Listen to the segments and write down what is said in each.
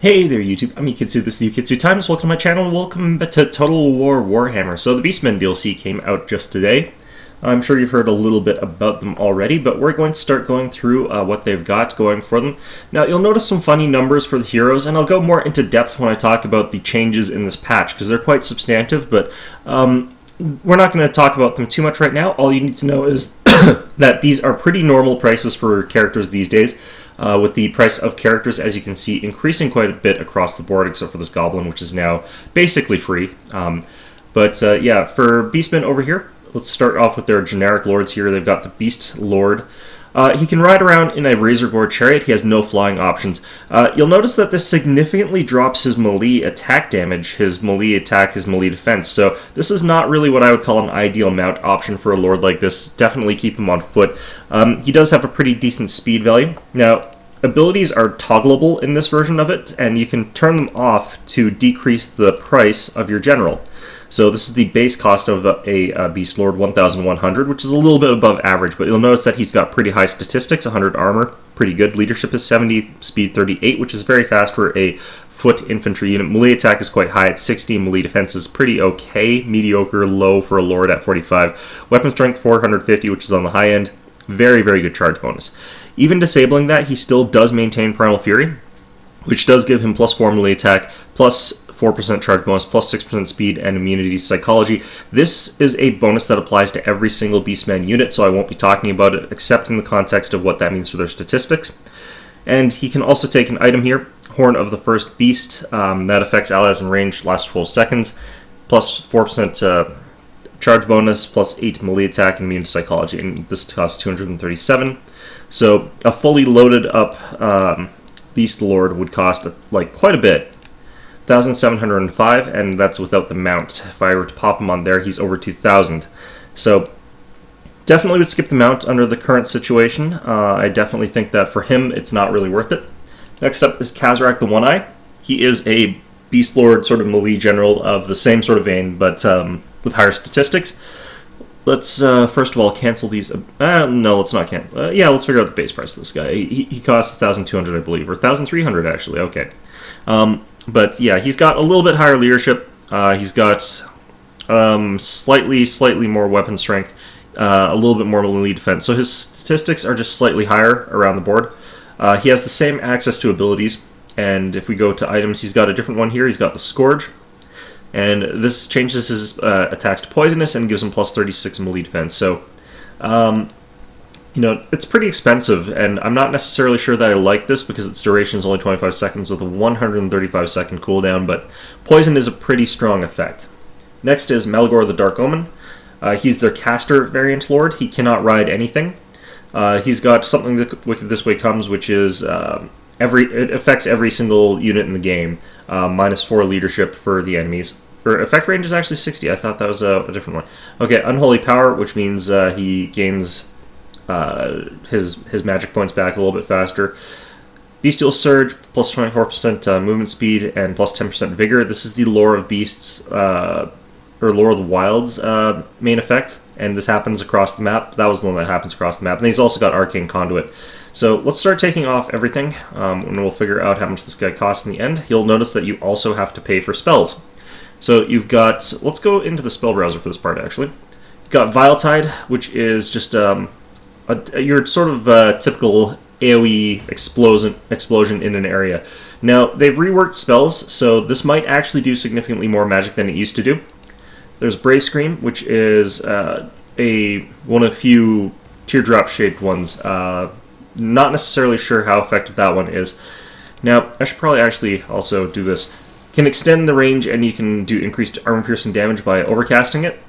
Hey there YouTube, I'm Yukitsu, this is the Yukitsu Times, welcome to my channel, and welcome to Total War Warhammer. So the Beastmen DLC came out just today. I'm sure you've heard a little bit about them already, but we're going to start going through what they've got going for them. Now you'll notice some funny numbers for the heroes, and I'll go more into depth when I talk about the changes in this patch, because they're quite substantive, but we're not going to talk about them too much right now. All you need to know is that these are pretty normal prices for characters these days. With the price of characters, as you can see, increasing quite a bit across the board, except for this Goblin, which is now basically free. Yeah, for Beastmen over here, let's start off with their generic lords here. They've got the Beast Lord. He can ride around in a Razor Gore chariot. He has no flying options. You'll notice that this significantly drops his melee attack damage, his melee attack, his melee defense. So this is not really what I would call an ideal mount option for a lord like this. Definitely keep him on foot. He does have a pretty decent speed value. Now, abilities are toggleable in this version of it, and you can turn them off to decrease the price of your general. So this is the base cost of a Beast Lord, 1,100, which is a little bit above average, but you'll notice that he's got pretty high statistics, 100 armor, pretty good. Leadership is 70, speed 38, which is very fast for a foot infantry unit. Melee attack is quite high at 60, melee defense is pretty okay, mediocre, low for a Lord at 45. Weapon strength 450, which is on the high end. Very, very good charge bonus. Even disabling that, he still does maintain Primal Fury, which does give him plus 4 melee attack, plus 4% charge bonus, plus 6% speed, and immunity to psychology. This is a bonus that applies to every single Beastman unit, so I won't be talking about it except in the context of what that means for their statistics. And he can also take an item here, Horn of the First Beast, that affects allies in range, lasts 12 seconds, plus 4% charge bonus, plus 8 melee attack, and immune to psychology, and this costs 237. So a fully loaded up Beast Lord would cost like quite a bit. 1,705, and that's without the mount. If I were to pop him on there, he's over 2,000. So definitely would skip the mount under the current situation. I definitely think that for him, it's not really worth it. Next up is Kazarak the One-Eye. He is a Beast Lord, sort of melee general of the same sort of vein, but with higher statistics. Let's first of all cancel these. No, let's not cancel. Yeah, let's figure out the base price of this guy. He costs 1,200, I believe, or 1,300 actually. Okay. But yeah, he's got a little bit higher leadership. He's got slightly more weapon strength, a little bit more melee defense. So his statistics are just slightly higher around the board. He has the same access to abilities, and if we go to items, he's got a different one here. He's got the Scourge, and this changes his attacks to poisonous and gives him plus 36 melee defense. So, you know, it's pretty expensive, and I'm not necessarily sure that I like this because its duration is only 25 seconds with a 135-second cooldown, but poison is a pretty strong effect. Next is Melgor the Dark Omen. He's their caster variant lord. He cannot ride anything. He's got something that Wicked This Way Comes, which is it affects every single unit in the game, minus 4 leadership for the enemies. Or effect range is actually 60. I thought that was a different one. Okay, Unholy Power, which means he gains his magic points back a little bit faster. Bestial Surge, plus 24% movement speed and plus 10% vigor. This is the Lore of Beasts, or Lore of the Wilds main effect, and this happens across the map. That was the one that happens across the map. And he's also got Arcane Conduit. So let's start taking off everything, and we'll figure out how much this guy costs in the end. You'll notice that you also have to pay for spells. So you've got, let's go into the spell browser for this part actually. You've got Viletide, which is just your sort of typical AoE explosion in an area. Now, they've reworked spells, so this might actually do significantly more magic than it used to do. There's Brave Scream, which is one of a few teardrop-shaped ones. Not necessarily sure how effective that one is. Now, I should probably actually also do this. Can extend the range, and you can do increased armor-piercing damage by overcasting it.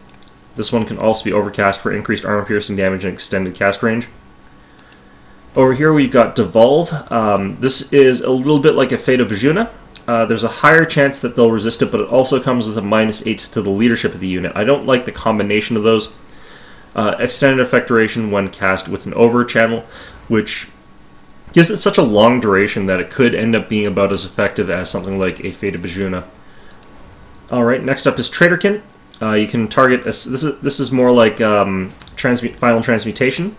This one can also be overcast for increased armor-piercing damage and extended cast range. Over here we've got Devolve. This is a little bit like a Fate of Bajuna. There's a higher chance that they'll resist it, but it also comes with a -8 to the leadership of the unit. I don't like the combination of those. Extended effect duration when cast with an over channel, which gives it such a long duration that it could end up being about as effective as something like a Fate of Bajuna. Alright, next up is Traitorkin. You can target, this is more like final transmutation.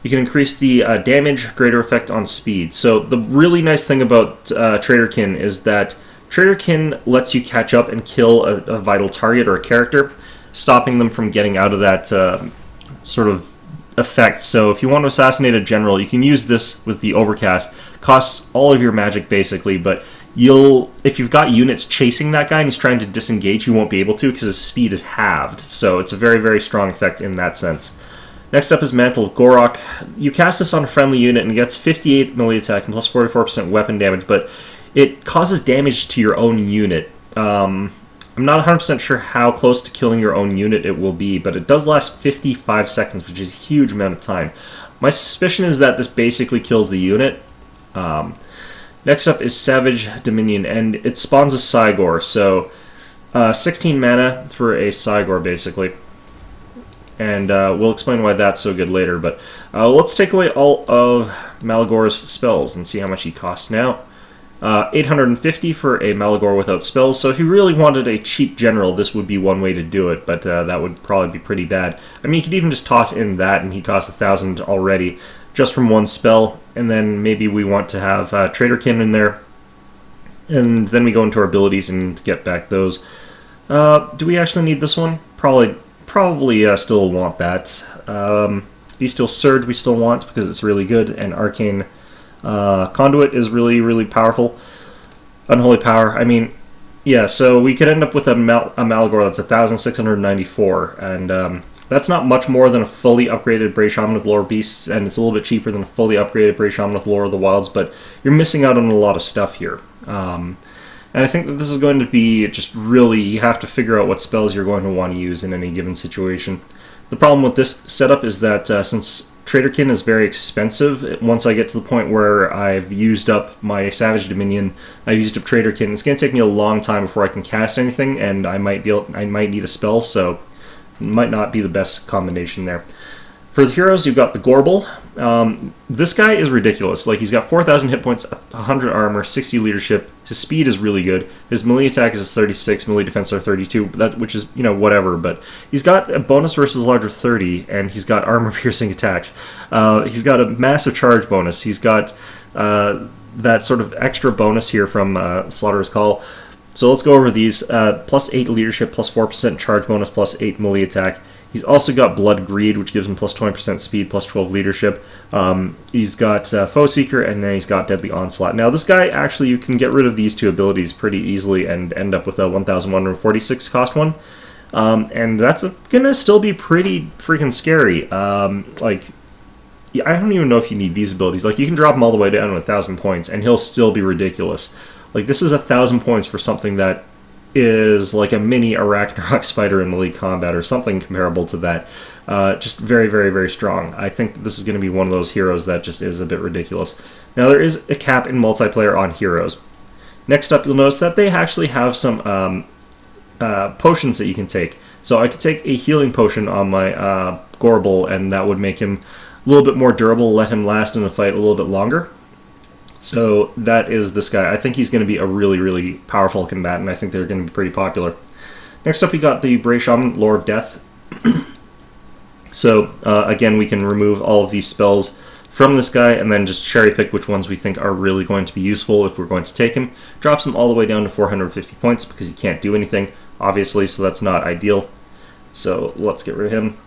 You can increase the damage, greater effect on speed. So the really nice thing about Traderkin is that Traderkin lets you catch up and kill a vital target or a character, stopping them from getting out of that sort of effect. So if you want to assassinate a general, you can use this with the Overcast. Costs all of your magic basically, but if you've got units chasing that guy and he's trying to disengage, you won't be able to because his speed is halved. So it's a very, very strong effect in that sense. Next up is Mantle of Gorok. You cast this on a friendly unit and it gets 58 melee attack and plus 44% weapon damage, but it causes damage to your own unit. I'm not 100% sure how close to killing your own unit it will be, but it does last 55 seconds, which is a huge amount of time. My suspicion is that this basically kills the unit. Next up is Savage Dominion, and it spawns a Cygor, so 16 mana for a Cygor, basically. And we'll explain why that's so good later, but let's take away all of Malagor's spells and see how much he costs now. 850 for a Malagor without spells, so if you really wanted a cheap general, this would be one way to do it, but that would probably be pretty bad. I mean, you could even just toss in that, and he costs 1,000 already, just from one spell, and then maybe we want to have Traderkin in there, and then we go into our abilities and get back those. Do we actually need this one? Probably still want that. Beasteel Surge we still want because it's really good, and Arcane Conduit is really, really powerful. Unholy Power, I mean, yeah, so we could end up with a Malagor that's 1,694, and that's not much more than a fully upgraded Bray Shaman with Lore Beasts, and it's a little bit cheaper than a fully upgraded Bray Shaman with Lore of the Wilds, but you're missing out on a lot of stuff here. And I think that this is going to be just really, you have to figure out what spells you're going to want to use in any given situation. The problem with this setup is that since Traderkin is very expensive, once I get to the point where I've used up my Savage Dominion, I've used up Traderkin, it's going to take me a long time before I can cast anything, and I might need a spell, so it might not be the best combination there. For the heroes, you've got the Gorbel. This guy is ridiculous. Like, he's got 4,000 hit points, 100 armor, 60 leadership. His speed is really good. His melee attack is 36, melee defense are 32, which is, you know, whatever. But he's got a bonus versus larger 30, and he's got armor-piercing attacks. He's got a massive charge bonus. He's got that sort of extra bonus here from Slaughterer's Call. So let's go over these. Plus 8 leadership, plus 4% charge bonus, plus 8 melee attack. He's also got Blood Greed, which gives him plus 20% speed, plus 12 leadership. He's got Foe Seeker, and then he's got Deadly Onslaught. Now, this guy, actually, you can get rid of these two abilities pretty easily and end up with a 1,146 cost one. And that's going to still be pretty freaking scary. I don't even know if you need these abilities. Like, you can drop him all the way down to 1,000 points, and he'll still be ridiculous. Like, this is 1,000 points for something that is like a mini Arachnarok spider in Elite Combat or something comparable to that. Just very, very, very strong. I think this is going to be one of those heroes that just is a bit ridiculous. Now, there is a cap in multiplayer on heroes. Next up, you'll notice that they actually have some potions that you can take. So I could take a healing potion on my Gorbel, and that would make him a little bit more durable, let him last in a fight a little bit longer. So that is this guy. I think he's going to be a really, really powerful combatant. I think they're going to be pretty popular. Next up, we got the Bray Shaman, Lore of Death. So, again, we can remove all of these spells from this guy and then just cherry pick which ones we think are really going to be useful if we're going to take him. Drops him all the way down to 450 points because he can't do anything, obviously, so that's not ideal. So let's get rid of him.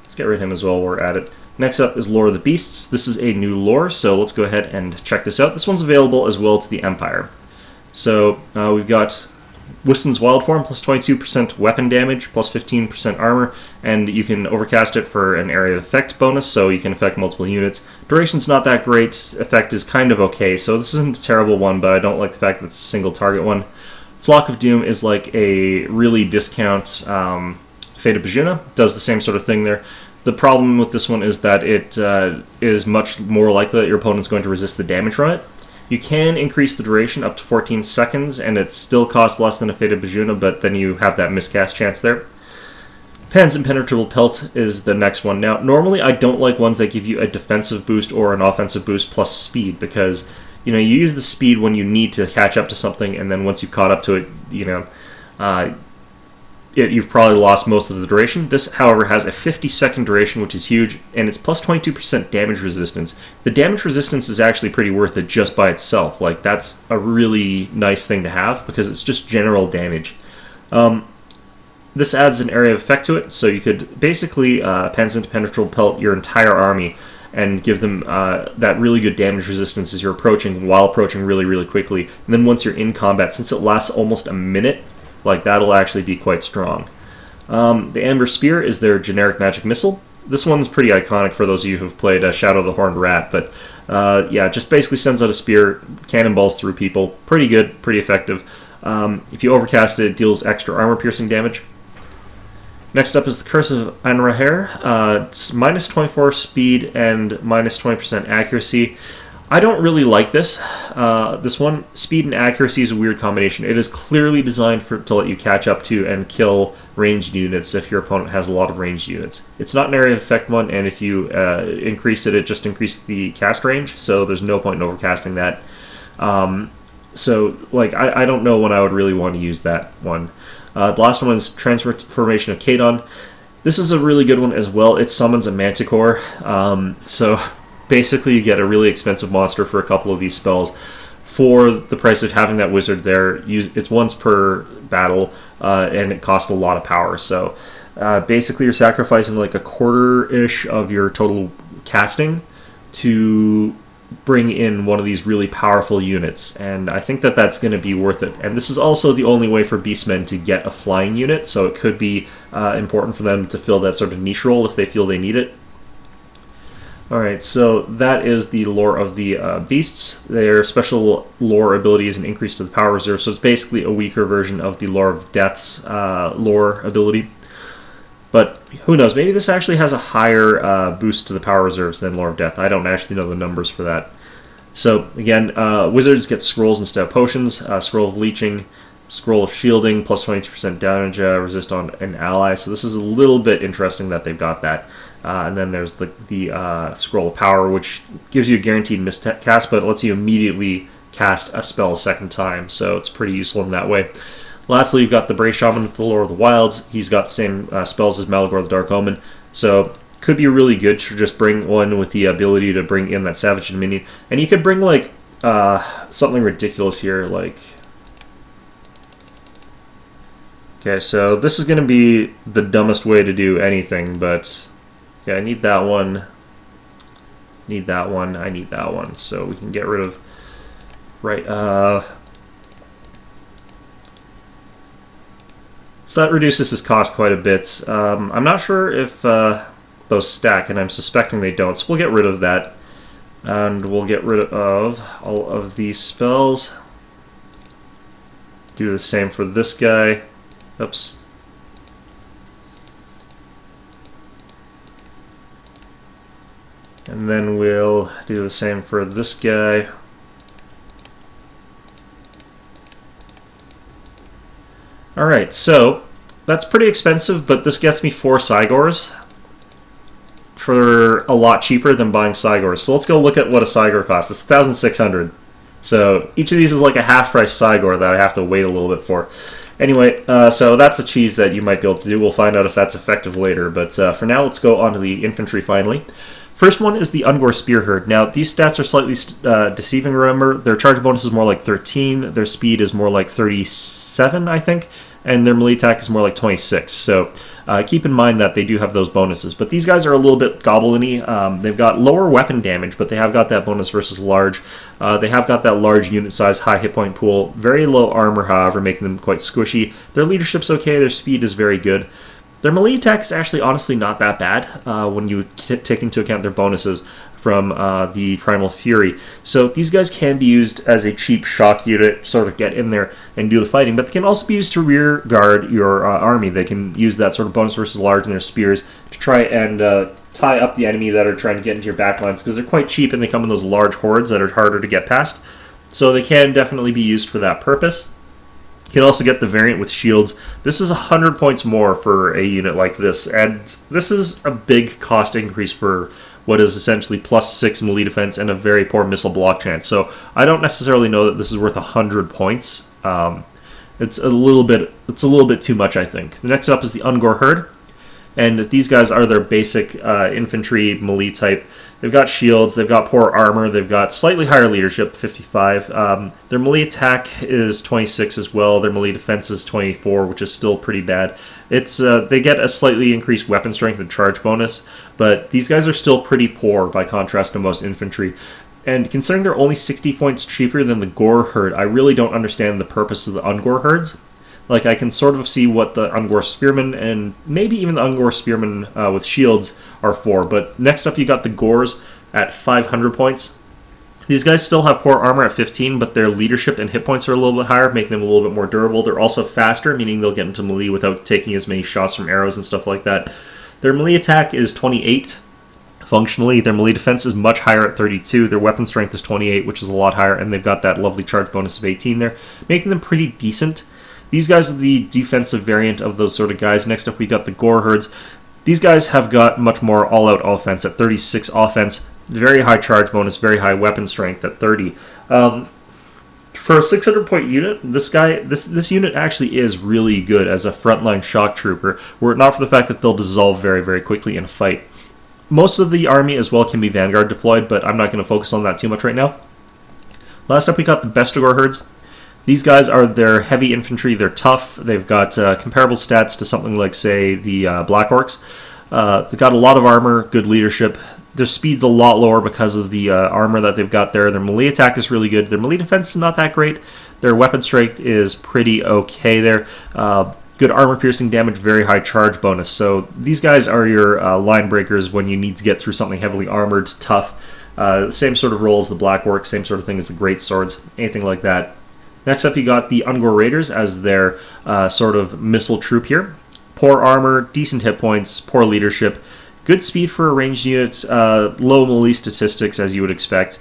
Let's get rid of him as well while we're at it. Next up is Lore of the Beasts. This is a new lore, so let's go ahead and check this out. This one's available as well to the Empire. So we've got Wiston's Wild Form, plus 22% weapon damage, plus 15% armor, and you can overcast it for an area of effect bonus, so you can affect multiple units. Duration's not that great, effect is kind of okay, so this isn't a terrible one, but I don't like the fact that it's a single target one. Flock of Doom is like a really discount Fate of Bajuna, does the same sort of thing there. The problem with this one is that it is much more likely that your opponent's going to resist the damage from it. You can increase the duration up to 14 seconds, and it still costs less than a Fate of Bajuna, but then you have that miscast chance there. Pan's Impenetrable Pelt is the next one. Now, normally I don't like ones that give you a defensive boost or an offensive boost plus speed, because, you know, you use the speed when you need to catch up to something, and then once you've caught up to it, you know, you've probably lost most of the duration. This, however, has a 50-second duration, which is huge, and it's plus 22% damage resistance. The damage resistance is actually pretty worth it just by itself. Like, that's a really nice thing to have because it's just general damage. This adds an area of effect to it, so you could basically Panzer into Penetrable Pelt your entire army and give them that really good damage resistance as you're approaching, while approaching really, really quickly. And then once you're in combat, since it lasts almost a minute, like, that'll actually be quite strong. The Amber Spear is their generic magic missile. This one's pretty iconic for those of you who've played Shadow of the Horned Rat, but yeah, it just basically sends out a spear, cannonballs through people. Pretty good, pretty effective. If you overcast it, it deals extra armor-piercing damage. Next up is the Curse of Anraher. It's minus 24 speed and minus 20% accuracy. I don't really like this. This one, speed and accuracy, is a weird combination. It is clearly designed to let you catch up to and kill ranged units if your opponent has a lot of ranged units. It's not an area of effect one, and if you increase it, it just increases the cast range, so there's no point in overcasting that. So, like, I don't know when I would really want to use that one. The last one is Transformation of Kadon. This is a really good one as well. It summons a Manticore, so basically you get a really expensive monster for a couple of these spells for the price of having that wizard there. It's once per battle, and it costs a lot of power. So basically you're sacrificing like a quarter-ish of your total casting to bring in one of these really powerful units, and I think that that's going to be worth it. And this is also the only way for Beastmen to get a flying unit, so it could be important for them to fill that sort of niche role if they feel they need it. Alright, so that is the lore of the beasts. Their special lore ability is an increase to the power reserve, so it's basically a weaker version of the Lore of Death's lore ability. But who knows, maybe this actually has a higher boost to the power reserves than Lore of Death. I don't actually know the numbers for that. So again, wizards get scrolls instead of potions, scroll of leeching, scroll of shielding, plus 22% damage resist on an ally. So this is a little bit interesting that they've got that. And then there's the scroll of power, which gives you a guaranteed miscast, but it lets you immediately cast a spell a second time. So it's pretty useful in that way. Lastly, you've got the Brave Shaman with the Lore of the Wilds. He's got the same spells as Malagor the Dark Omen, so could be really good to just bring one with the ability to bring in that Savage Dominion. And you could bring, like, something ridiculous here, like... Okay, so this is going to be the dumbest way to do anything, but... Yeah, I need that one. Need that one. I need that one, so we can get rid of... Right, So that reduces his cost quite a bit. I'm not sure if those stack, and I'm suspecting they don't, so we'll get rid of that. And we'll get rid of all of these spells. Do the same for this guy. Oops. And then we'll do the same for this guy. Alright, so that's pretty expensive, but this gets me 4 Cygors for a lot cheaper than buying Cygors. So let's go look at what a Cygor costs. It's 1,600. So each of these is like a half-price Cygor that I have to wait a little bit for. Anyway, so that's a cheese that you might be able to do. We'll find out if that's effective later. But for now, let's go on to the infantry finally. First one is the Ungor Spearherd. Now, these stats are slightly deceiving, remember. Their charge bonus is more like 13, their speed is more like 37, I think, and their melee attack is more like 26. So keep in mind that they do have those bonuses. But these guys are a little bit goblin-y. They've got lower weapon damage, but they have got that bonus versus large. They have got that large unit size, high hit point pool, very low armor, however, making them quite squishy. Their leadership's okay, their speed is very good. Their melee attack is actually honestly not that bad when you take into account their bonuses from the Primal Fury. So these guys can be used as a cheap shock unit, sort of get in there and do the fighting, but they can also be used to rear guard your army. They can use that sort of bonus versus large in their spears to try and tie up the enemy that are trying to get into your backlines, because they're quite cheap and they come in those large hordes that are harder to get past. So they can definitely be used for that purpose. You can also get the variant with shields. This is 100 points more for a unit like this, and this is a big cost increase for what is essentially +6 melee defense and a very poor missile block chance. So I don't necessarily know that this is worth 100 points. It's a little bit too much, I think. The next up is the Ungor Herd, and these guys are their basic infantry melee type. They've got shields, they've got poor armor, they've got slightly higher leadership, 55. Their melee attack is 26 as well. Their melee defense is 24, which is still pretty bad. They get a slightly increased weapon strength and charge bonus, but these guys are still pretty poor by contrast to most infantry. And considering they're only 60 points cheaper than the Gore Herd, I really don't understand the purpose of the Ungor Herds. Like, I can sort of see what the Ungor Spearmen and maybe even the Ungor Spearmen with shields are for, but next up you got the Gores at 500 points. These guys still have poor armor at 15, but their leadership and hit points are a little bit higher, making them a little bit more durable. They're also faster, meaning they'll get into melee without taking as many shots from arrows and stuff like that. Their melee attack is 28. Functionally, their melee defense is much higher at 32. Their weapon strength is 28, which is a lot higher, and they've got that lovely charge bonus of 18 there, making them pretty decent. These guys are the defensive variant of those sort of guys. Next up, we got the Gore Herds. These guys have got much more all-out offense at 36 offense, very high charge bonus, very high weapon strength at 30. For a 600-point unit, this unit actually is really good as a frontline shock trooper, were it not for the fact that they'll dissolve very, very quickly in a fight. Most of the army as well can be vanguard deployed, but I'm not going to focus on that too much right now. Last up, we got the Bestigor Herds. These guys are their heavy infantry. They're tough. They've got comparable stats to something like, say, the Black Orcs. They've got a lot of armor, good leadership. Their speed's a lot lower because of the armor that they've got there. Their melee attack is really good. Their melee defense is not that great. Their weapon strength is pretty okay there. Good armor-piercing damage, very high charge bonus. So these guys are your line breakers when you need to get through something heavily armored, tough. Same sort of role as the Black Orcs, same sort of thing as the Great Swords, anything like that. Next up, you got the Ungor Raiders as their sort of missile troop here. Poor armor, decent hit points, poor leadership, good speed for a ranged unit, low melee statistics as you would expect.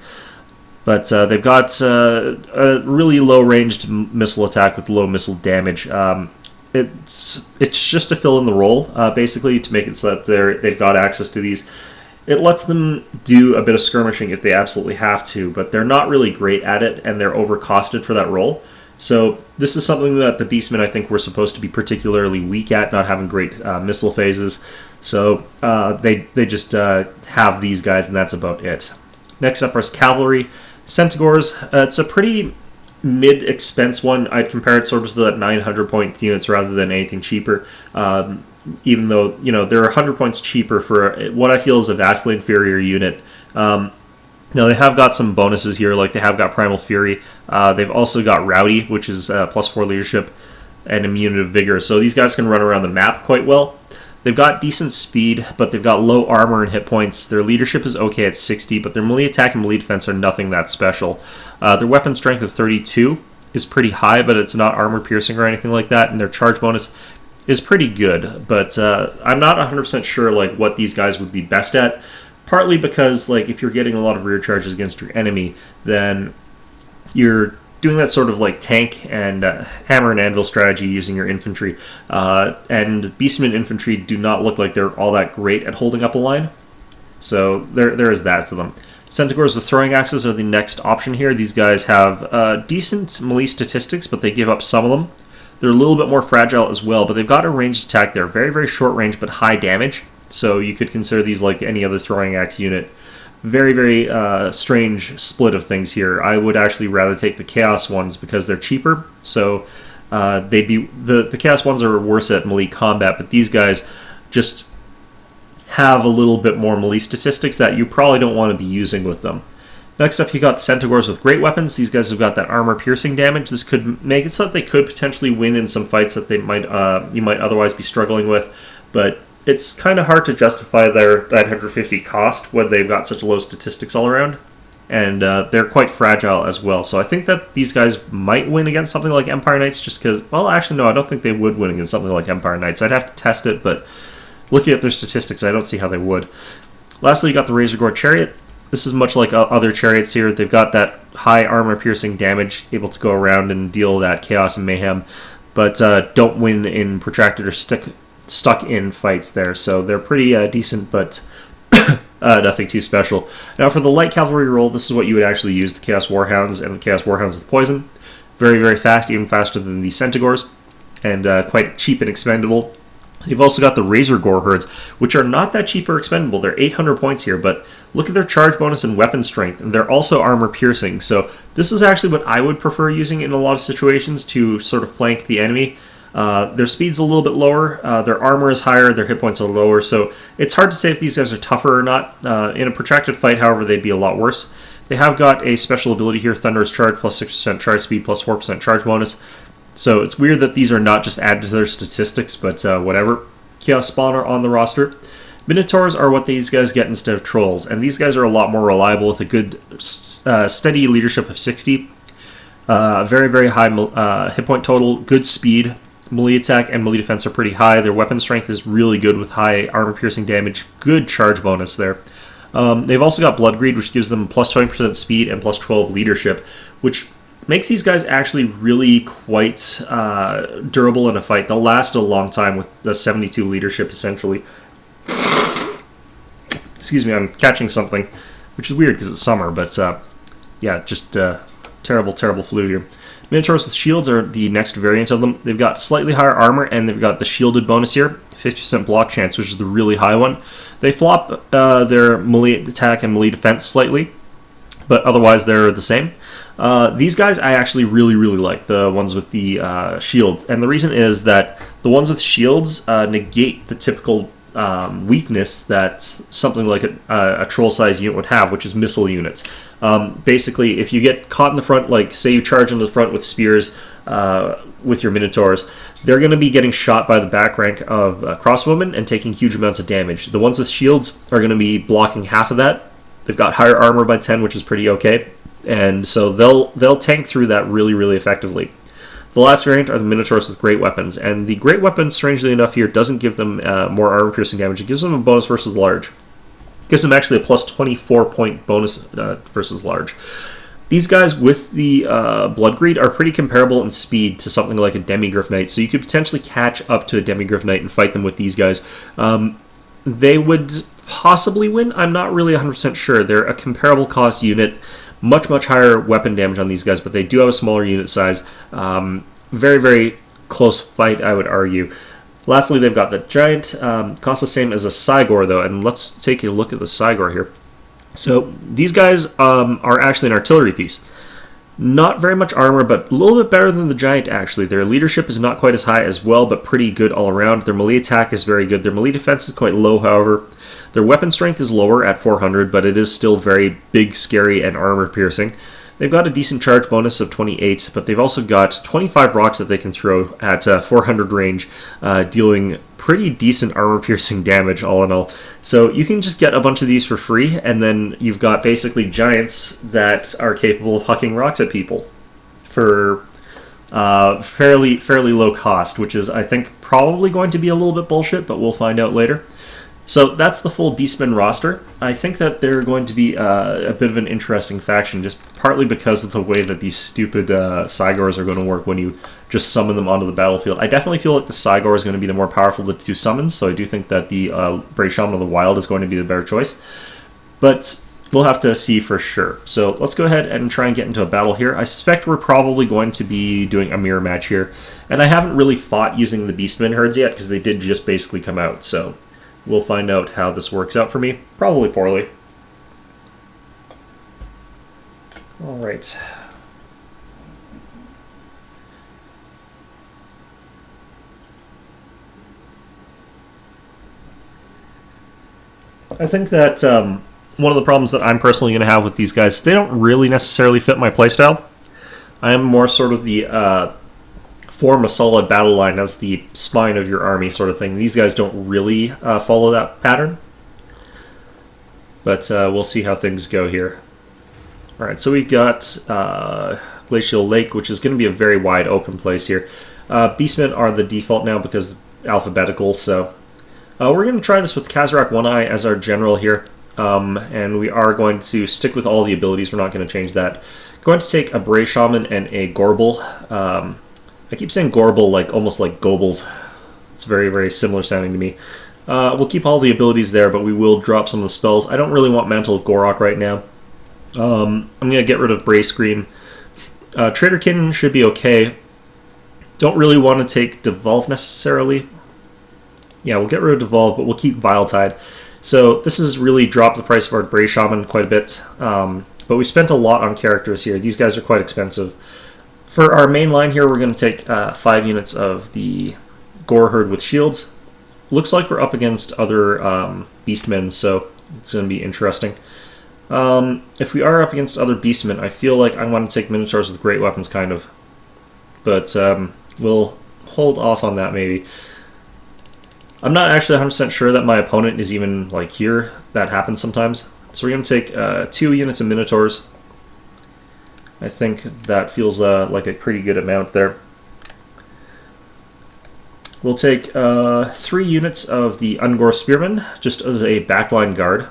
But they've got a really low-ranged missile attack with low missile damage. It's just to fill in the role, basically, to make it so that they've got access to these. It lets them do a bit of skirmishing if they absolutely have to, but they're not really great at it, and they're overcosted for that role. So this is something that the Beastmen, I think, were supposed to be particularly weak at, not having great missile phases. So they just have these guys, and that's about it. Next up is Cavalry. Centaurs. It's a pretty mid-expense one. I'd compare it sort of to that 900-point units rather than anything cheaper. Even though, you know, they're 100 points cheaper for what I feel is a vastly inferior unit. Now, they have got some bonuses here, like they have got Primal Fury. They've also got Rowdy, which is plus 4 leadership and immune to Vigor. So these guys can run around the map quite well. They've got decent speed, but they've got low armor and hit points. Their leadership is okay at 60, but their melee attack and melee defense are nothing that special. Their weapon strength of 32 is pretty high, but it's not armor piercing or anything like that, and their charge bonus is pretty good, but I'm not 100% sure like what these guys would be best at, partly because like if you're getting a lot of rear charges against your enemy, then you're doing that sort of like tank and hammer and anvil strategy using your infantry, and Beastmen infantry do not look like they're all that great at holding up a line, so there is that to them. Centaurs with throwing axes are the next option here. These guys have decent melee statistics, but they give up some of them. They're a little bit more fragile as well, but they've got a ranged attack there. Very, very short range, but high damage. So you could consider these like any other throwing axe unit. Very, very strange split of things here. I would actually rather take the Chaos ones because they're cheaper. So they'd be the Chaos ones are worse at melee combat, but these guys just have a little bit more melee statistics that you probably don't want to be using with them. Next up, you got the Centaurs with great weapons. These guys have got that armor-piercing damage. This could make it so that they could potentially win in some fights that they might you might otherwise be struggling with, but it's kind of hard to justify their 950 cost when they've got such low statistics all around, and they're quite fragile as well. So I think that these guys might win against something like Empire Knights just because, well, actually, no, I don't think they would win against something like Empire Knights. I'd have to test it, but looking at their statistics, I don't see how they would. Lastly, you got the Razor Gore Chariot. This is much like other chariots here. They've got that high armor-piercing damage, able to go around and deal that chaos and mayhem, but don't win in protracted or stuck in fights there. So they're pretty decent, but nothing too special. Now for the light cavalry role, this is what you would actually use, the Chaos Warhounds and the Chaos Warhounds with poison. very, very fast, even faster than the Centaurs, and quite cheap and expendable. They've also got the Razor Gore Herds, which are not that cheap or expendable. They're 800 points here, but look at their charge bonus and weapon strength, and they're also armor piercing. So this is actually what I would prefer using in a lot of situations to sort of flank the enemy. Their speed's a little bit lower, their armor is higher, their hit points are lower, so it's hard to say if these guys are tougher or not. In a protracted fight, however, they'd be a lot worse. They have got a special ability here, Thunderous Charge, plus 6% charge speed, plus 4% charge bonus. So it's weird that these are not just added to their statistics, but whatever. Chaos Spawner on the roster. Minotaurs are what these guys get instead of Trolls, and these guys are a lot more reliable with a good, steady leadership of 60. Very, very high hit point total, good speed. Melee attack and melee defense are pretty high. Their weapon strength is really good with high armor piercing damage. Good charge bonus there. They've also got Blood Greed, which gives them plus 20% speed and plus 12 leadership, which makes these guys actually really quite durable in a fight. They'll last a long time with the 72 leadership, essentially. Excuse me, I'm catching something, which is weird because it's summer, but yeah, just terrible, terrible flu here. Minotaurs with shields are the next variant of them. They've got slightly higher armor, and they've got the shielded bonus here, 50% block chance, which is the really high one. They flop their melee attack and melee defense slightly, but otherwise they're the same. These guys I actually really, really like, the ones with the shield. And the reason is that the ones with shields negate the typical weakness that something like a troll-sized unit would have, which is missile units. Basically, if you get caught in the front, like say you charge into the front with spears with your Minotaurs, they're going to be getting shot by the back rank of crossbowmen and taking huge amounts of damage. The ones with shields are going to be blocking half of that. They've got higher armor by 10, which is pretty okay. And so they'll tank through that really, really effectively. The last variant are the Minotaurs with great weapons, and the great weapon, strangely enough, here doesn't give them more armor piercing damage. It gives them a bonus versus large. It gives them actually a plus 24 point bonus versus large. These guys with the Blood Greed are pretty comparable in speed to something like a Demigryph Knight, so you could potentially catch up to a Demigryph Knight and fight them with these guys. They would possibly win. I'm not really 100% sure. They're a comparable cost unit. Much, much higher weapon damage on these guys, but they do have a smaller unit size. Very, very close fight, I would argue. Lastly, they've got the Giant. Costs the same as a Cygor, though, and let's take a look at the Cygor here. So these guys are actually an artillery piece. Not very much armor, but a little bit better than the Giant, actually. Their leadership is not quite as high as well, but pretty good all around. Their melee attack is very good. Their melee defense is quite low, however. Their weapon strength is lower at 400, but it is still very big, scary, and armor-piercing. They've got a decent charge bonus of 28, but they've also got 25 rocks that they can throw at 400 range, dealing pretty decent armor-piercing damage, all in all. So you can just get a bunch of these for free, and then you've got basically giants that are capable of hucking rocks at people for fairly low cost, which is, I think, probably going to be a little bit bullshit, but we'll find out later. So that's the full Beastmen roster. I think that they're going to be a bit of an interesting faction, just partly because of the way that these stupid Cygors are going to work when you just summon them onto the battlefield. I definitely feel like the Cygor is going to be the more powerful of the two summons, so I do think that the Brave Shaman of the Wild is going to be the better choice. But we'll have to see for sure. So let's go ahead and try and get into a battle here. I suspect we're probably going to be doing a mirror match here. And I haven't really fought using the Beastmen herds yet, because they did just basically come out, so we'll find out how this works out for me. Probably poorly. Alright. I think that one of the problems that I'm personally going to have with these guys, they don't really necessarily fit my playstyle. I am more sort of the form a solid battle line as the spine of your army sort of thing. These guys don't really follow that pattern. But we'll see how things go here. Alright, so we've got Glacial Lake, which is going to be a very wide open place here. Beastmen are the default now because alphabetical, so we're going to try this with Kazarak One-Eye as our general here. And we are going to stick with all the abilities. We're not going to change that. Going to take a Brave Shaman and a Gorbel. I keep saying Gorbel like almost like Goebbels. It's very, very similar sounding to me. We'll keep all the abilities there, but we will drop some of the spells. I don't really want Mantle of Gorok right now. I'm going to get rid of Bray Scream. Traderkin should be okay. Don't really want to take Devolve necessarily. Yeah, we'll get rid of Devolve, but we'll keep Viletide. So this has really dropped the price of our Bray Shaman quite a bit. But we spent a lot on characters here. These guys are quite expensive. For our main line here, we're going to take 5 units of the Gore Herd with shields. Looks like we're up against other Beastmen, so it's going to be interesting. If we are up against other Beastmen, I feel like I want to take Minotaurs with great weapons, kind of. But we'll hold off on that, maybe. I'm not actually 100% sure that my opponent is even, like, here. That happens sometimes. So we're going to take 2 units of Minotaurs. I think that feels like a pretty good amount there. We'll take 3 units of the Ungor Spearmen, just as a backline guard.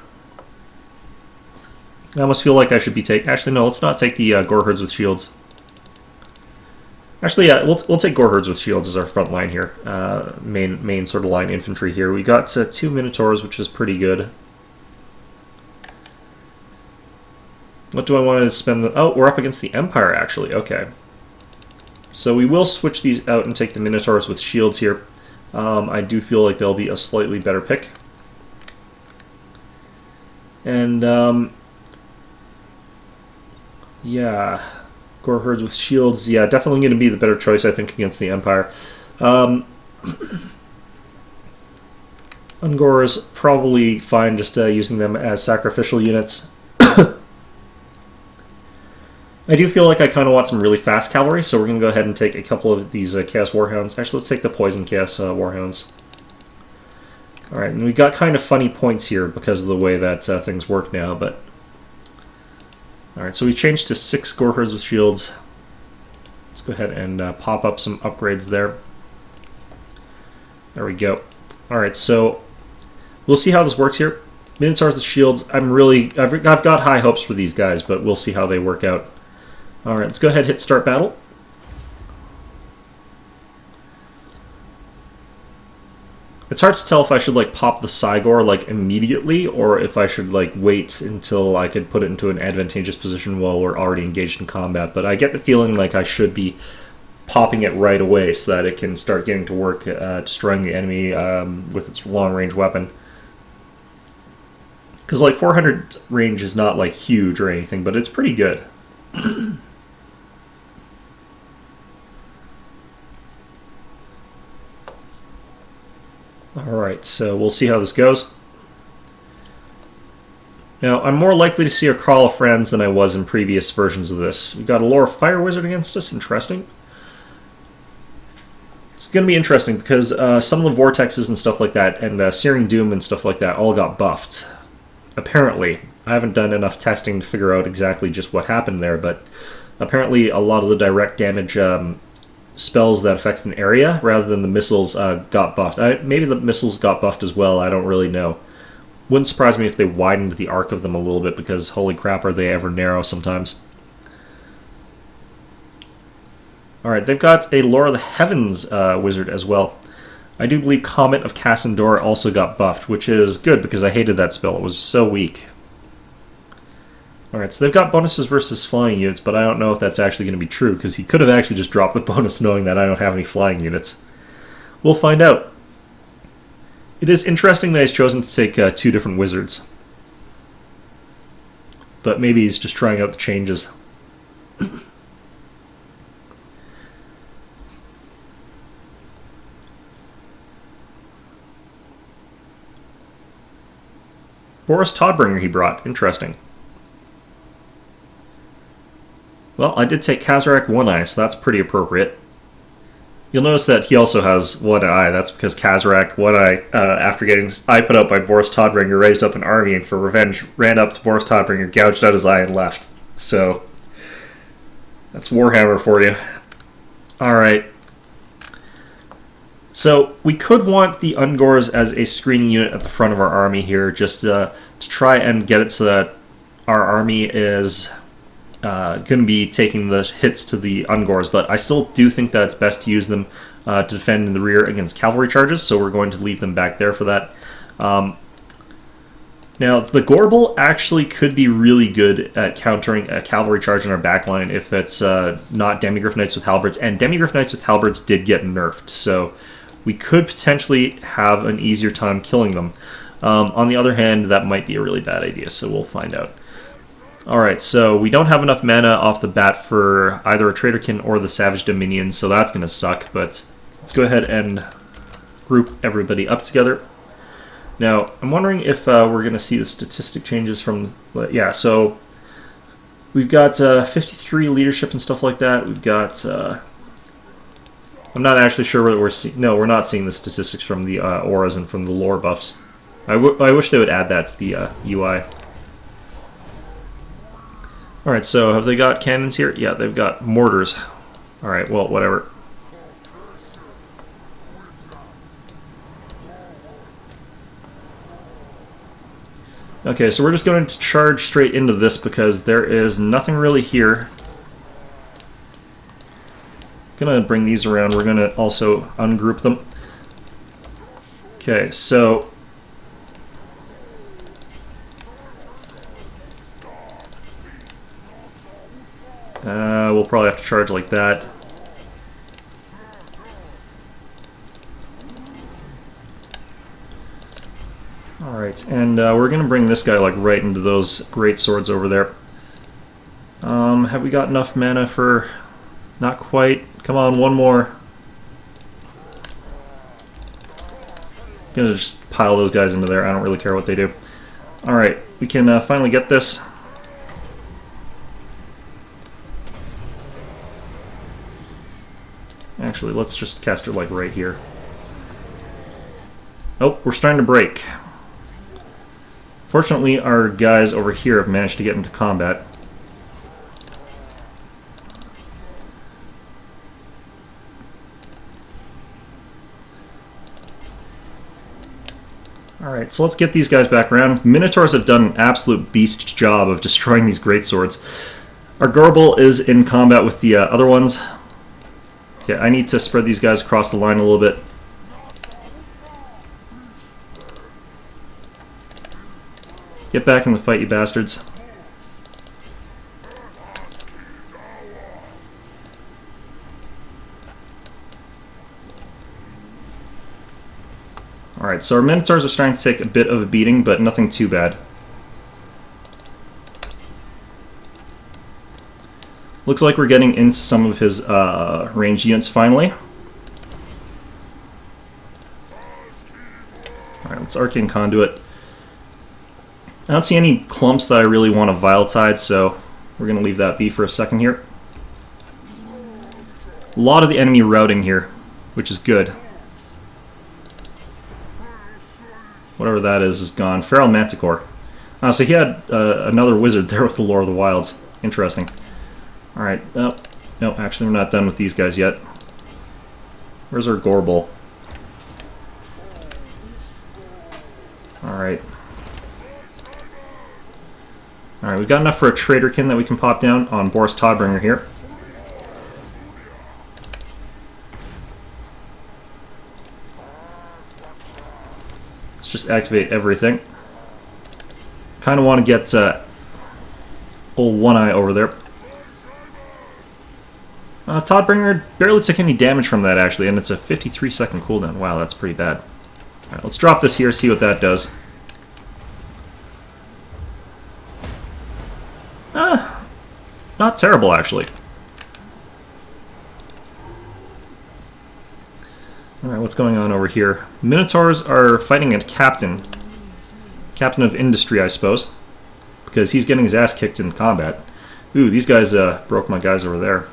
I almost feel like I should be taking... Actually, no, let's not take the Gore Herds with shields. Actually, yeah, we'll take Gore Herds with shields as our front line here. Main sort of line infantry here. We got 2 Minotaurs, which is pretty good. What do I want to spend? Oh, we're up against the Empire, actually. Okay. So we will switch these out and take the Minotaurs with shields here. I do feel like they'll be a slightly better pick. And, yeah... Gore Herds with shields, yeah, definitely going to be the better choice, I think, against the Empire. Ungor is probably fine just using them as sacrificial units. I do feel like I kind of want some really fast cavalry, so we're going to go ahead and take a couple of these Chaos Warhounds. Actually, let's take the Poison Chaos Warhounds. Alright, and we got kind of funny points here because of the way that things work now, but... Alright, so we changed to 6 Gore Herds with shields. Let's go ahead and pop up some upgrades there. There we go. Alright, so we'll see how this works here. Minotaurs with shields, I've got high hopes for these guys, but we'll see how they work out. Alright, let's go ahead and hit start battle. It's hard to tell if I should, like, pop the Cygor, like, immediately, or if I should, like, wait until I could put it into an advantageous position while we're already engaged in combat. But I get the feeling like I should be popping it right away so that it can start getting to work destroying the enemy with its long-range weapon. Because, like, 400 range is not, like, huge or anything, but it's pretty good. Alright, so we'll see how this goes. Now, I'm more likely to see a Crawl of Friends than I was in previous versions of this. We've got a Lore Fire Wizard against us, interesting. It's going to be interesting because some of the Vortexes and stuff like that, and Searing Doom and stuff like that, all got buffed. Apparently. I haven't done enough testing to figure out exactly just what happened there, but apparently a lot of the direct damage spells that affect an area rather than the missiles got buffed. Maybe the missiles got buffed as well, I don't really know. Wouldn't surprise me if they widened the arc of them a little bit because holy crap are they ever narrow sometimes. Alright, they've got a Lore of the Heavens wizard as well. I do believe Comet of Cassandor also got buffed, which is good because I hated that spell. It was so weak. Alright, so they've got bonuses versus flying units, but I don't know if that's actually going to be true, because he could have actually just dropped the bonus knowing that I don't have any flying units. We'll find out. It is interesting that he's chosen to take 2 different wizards. But maybe he's just trying out the changes. Boris Todbringer he brought. Interesting. Well, I did take Kazarak One Eye, so that's pretty appropriate. You'll notice that he also has One Eye. That's because Kazarak One Eye, after getting his eye put out by Boris Todbringer, raised up an army and for revenge ran up to Boris Todbringer, gouged out his eye, and left. So, that's Warhammer for you. Alright. So, we could want the Ungors as a screening unit at the front of our army here, just to try and get it so that our army is going to be taking the hits to the Ungors, but I still do think that it's best to use them to defend in the rear against cavalry charges, so we're going to leave them back there for that. Now Now, the Gorbel actually could be really good at countering a cavalry charge in our backline if it's not Demigryph Knights with Halberds, and Demigryph Knights with Halberds did get nerfed, so we could potentially have an easier time killing them. On the other hand, that might be a really bad idea, so we'll find out. Alright, so we don't have enough mana off the bat for either a Traderkin or the Savage Dominion, so that's going to suck, but let's go ahead and group everybody up together. Now, I'm wondering if we're going to see the statistic changes from... Yeah, so we've got 53 leadership and stuff like that. We've got... I'm not actually sure whether we're seeing... No, we're not seeing the statistics from the auras and from the lore buffs. I wish they would add that to the UI. Alright, so have they got cannons here? Yeah, they've got mortars. Alright, well, whatever. Okay, so we're just going to charge straight into this because there is nothing really here. I'm going to bring these around. We're going to also ungroup them. Okay, so... we'll probably have to charge like that. Alright, and we're going to bring this guy like right into those great swords over there. Have we got enough mana for... Not quite. Come on, one more. I'm going to just pile those guys into there. I don't really care what they do. Alright, we can finally get this. Actually, let's just cast her like right here. Oh, we're starting to break. Fortunately, our guys over here have managed to get into combat. Alright, so let's get these guys back around. Minotaurs have done an absolute beast job of destroying these greatswords. Our Gorbel is in combat with the other ones. Okay, I need to spread these guys across the line a little bit. Get back in the fight, you bastards. Alright, so our Minotaurs are starting to take a bit of a beating, but nothing too bad. Looks like we're getting into some of his ranged units finally. Alright, let's Arcane Conduit. I don't see any clumps that I really want to Vile Tide, so we're going to leave that be for a second here. A lot of the enemy routing here, which is good. Whatever that is gone. Feral Manticore. So he had another wizard there with the Lore of the Wilds. Interesting. Alright, no, actually we're not done with these guys yet. Where's our Gorbel? Alright. Alright, we've got enough for a Traderkin that we can pop down on Boris Todbringer here. Let's just activate everything. Kind of want to get old One Eye over there. Todbringer barely took any damage from that, actually, and it's a 53-second cooldown. Wow, that's pretty bad. Alright, let's drop this here, see what that does. Not terrible, actually. Alright, what's going on over here? Minotaurs are fighting a captain. Captain of Industry, I suppose. Because he's getting his ass kicked in combat. Ooh, these guys broke my guys over there.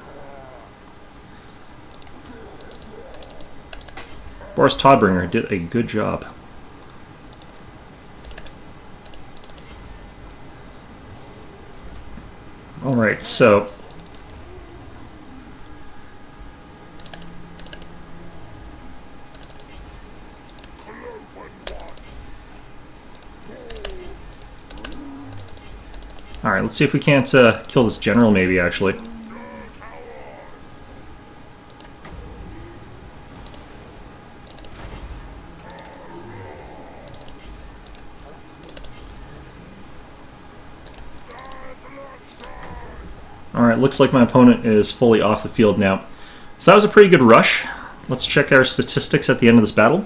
Boris Todbringer did a good job. Alright, so... Alright, let's see if we can't kill this general, maybe, actually. It looks like my opponent is fully off the field now. So that was a pretty good rush. Let's check our statistics at the end of this battle.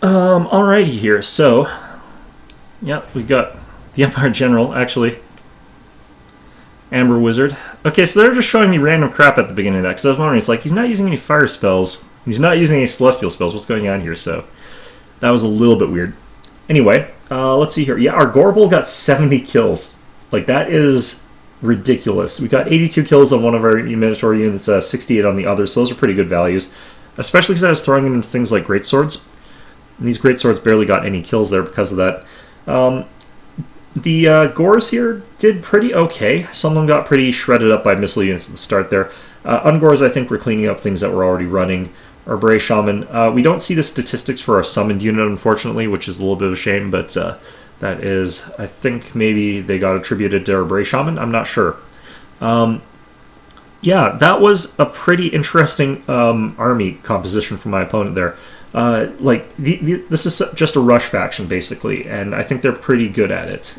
Alrighty here, so... yeah, we got the Empire General, actually. Amber Wizard. Okay, so they're just showing me random crap at the beginning of that, because I was wondering, it's like, he's not using any fire spells. He's not using any celestial spells. What's going on here? So that was a little bit weird. Anyway, let's see here. Yeah, our Gorbel got 70 kills. Like, that is ridiculous. We got 82 kills on one of our Minotaur units, 68 on the others, so those are pretty good values. Especially because I was throwing them into things like greatswords. And these greatswords barely got any kills there because of that. The Gores here did pretty okay. Some of them got pretty shredded up by missile units at the start there. Ungors, I think, were cleaning up things that were already running. Our Bray Shaman. We don't see the statistics for our summoned unit, unfortunately, which is a little bit of a shame, but that is, I think maybe they got attributed to our Bray Shaman. I'm not sure. Yeah, that was a pretty interesting army composition from my opponent there. This is just a rush faction, basically, and I think they're pretty good at it.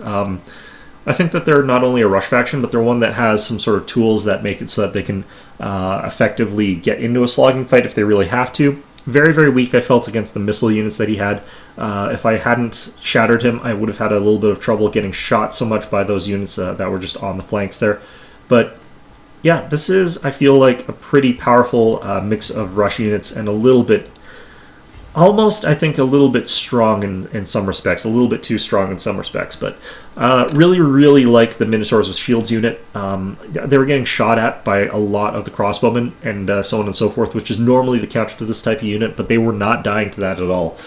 I think that they're not only a rush faction, but they're one that has some sort of tools that make it so that they can effectively get into a slogging fight if they really have to. Very, very weak, I felt, against the missile units that he had. If I hadn't shattered him, I would have had a little bit of trouble getting shot so much by those units that were just on the flanks there. But yeah, this is, I feel like, a pretty powerful mix of rush units and a little bit... almost, I think, a little bit strong in some respects. A little bit too strong in some respects. But really, really like the Minotaurs with Shields unit. They were getting shot at by a lot of the crossbowmen and so on and so forth, which is normally the counter to this type of unit, but they were not dying to that at all.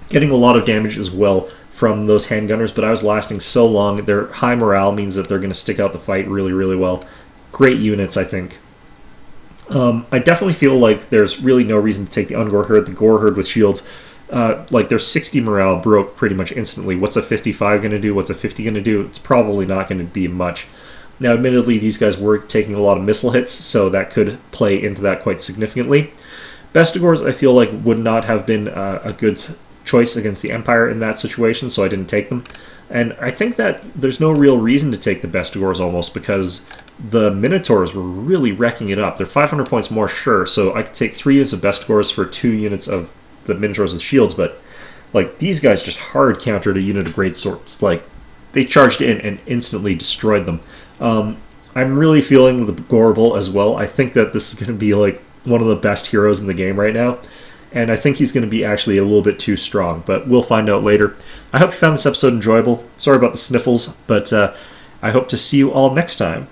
Getting a lot of damage as well from those handgunners, but I was lasting so long. Their high morale means that they're going to stick out the fight really, really well. Great units, I think. I definitely feel like there's really no reason to take the Ungor Herd, the Gore Herd with shields. Like, their 60 morale broke pretty much instantly. What's a 55 going to do? What's a 50 going to do? It's probably not going to be much. Now, admittedly, these guys were taking a lot of missile hits, so that could play into that quite significantly. Bestigors, I feel like, would not have been a good choice against the Empire in that situation, so I didn't take them. And I think that there's no real reason to take the Bestigors almost, because the Minotaurs were really wrecking it up. They're 500 points more, sure, so I could take 3 units of Bestigors for 2 units of the Minotaurs with shields, but like, these guys just hard countered a unit of greatswords. Like, they charged in and instantly destroyed them. I'm really feeling the Gorbel as well. I think that this is going to be like one of the best heroes in the game right now. And I think he's going to be actually a little bit too strong, but we'll find out later. I hope you found this episode enjoyable. Sorry about the sniffles, but I hope to see you all next time.